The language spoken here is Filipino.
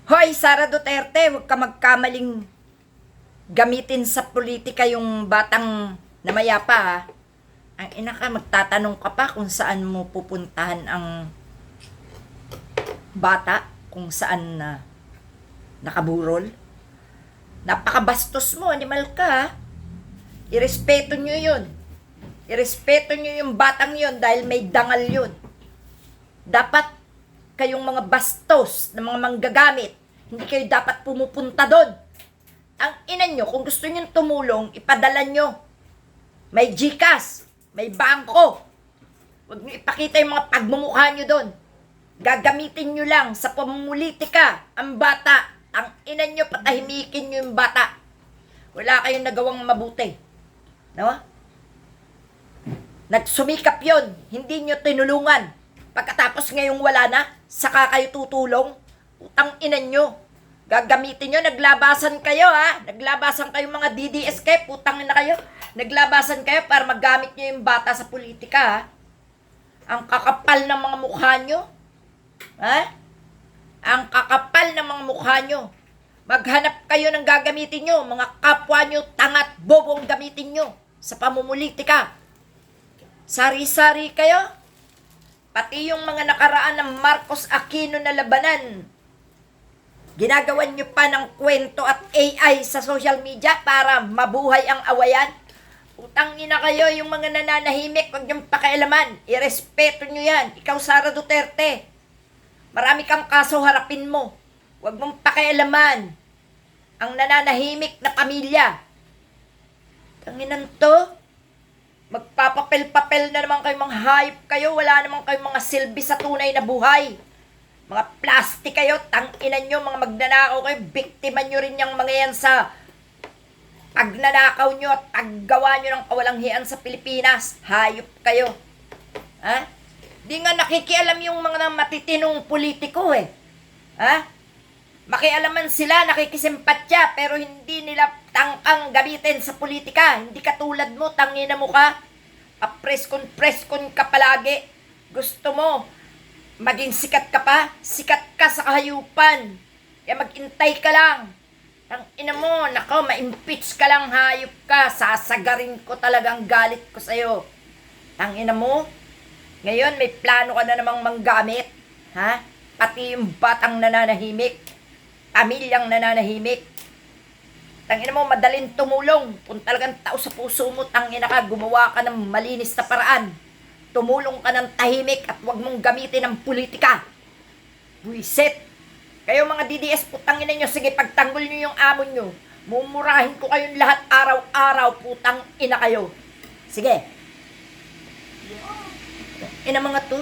Hoy, Sara Duterte, huwag ka magkamaling gamitin sa politika yung batang namayapa, ha? Ang ina ka, magtatanong ka pa kung saan mo pupuntahan ang bata, kung saan na nakaburol. Napakabastos mo, animal ka, ha? Irespeto nyo yun. Irespeto nyo yung batang yun dahil may dangal yun. Dapat kayong mga bastos na mga manggagamit, hindi kayo dapat pumupunta doon. Ang ina nyo, kung gusto nyo tumulong, ipadala nyo. May GCash, may bangko. Huwag nyo ipakita yung mga pagmumukha nyo doon. Gagamitin nyo lang sa pamumulitika ang bata. Ang ina nyo, patahimikin nyo yung bata. Wala kayong nagawang mabuti. No? Nagsumikap yun, hindi nyo tinulungan. Pagkatapos ngayong wala na, saka kayo tutulong. Utang ina nyo. Gagamitin nyo, naglabasan kayo, ha? Naglabasan kayo mga DDSK, putang ina kayo. Naglabasan kayo para magamit nyo yung bata sa politika, ha? Ang kakapal ng mga mukha nyo. Ha? Ang kakapal ng mga mukha nyo. Maghanap kayo ng gagamitin nyo. Mga kapwa nyo, tangat, bobong gamitin nyo sa pamumulitika. Sari-sari kayo. Pati yung mga nakaraan ng Marcos Aquino na labanan, ginagawan nyo pa ng kwento at AI sa social media para mabuhay ang awayan. Utang ina kayo, yung mga nananahimik, huwag niyong pakialaman. Irespeto nyo yan. Ikaw, Sara Duterte, marami kang kaso, harapin mo. Huwag mong pakialaman ang nananahimik na pamilya. Tanginan to. Magpapapel-papel na naman kayo, mga hayop kayo. Wala naman kayong mga silbi sa tunay na buhay. Mga plastic kayo, tanginan nyo, mga magnanakaw kayo. Biktima nyo rin yung mga yan sa pagnanakaw nyo at paggawa nyo ng kawalang hiyan sa Pilipinas. Hayop kayo. Ha? Di nga nakikialam yung mga matitinong politiko, eh. Ha? Makialaman sila, nakikisimpatya, pero hindi nila tangkang gamitin sa politika. Hindi katulad mo, tangina mo ka. Preskon ka palagi. Gusto mo, maging sikat ka pa? Sikat ka sa kahayupan. Kaya mag-intay ka lang. Tangina mo, nako, ma-impeach ka lang, hayop ka. Sasagarin ko talagang galit ko sa'yo. Tangina mo, ngayon may plano ka na namang manggamit. Ha? Pati yung batang nananahimik. Pamilyang nananahimik. Tangina mo, madaling tumulong. Kung talagang tao sa puso mo, tangina ka, gumawa ka ng malinis na paraan. Tumulong ka ng tahimik at huwag mong gamitin ang politika. Buisit. Kayo mga DDS, putang ina nyo, sige, pagtanggol nyo yung amo nyo. Mumurahin ko kayong lahat araw-araw, putang ina kayo. Sige. Ina mga to,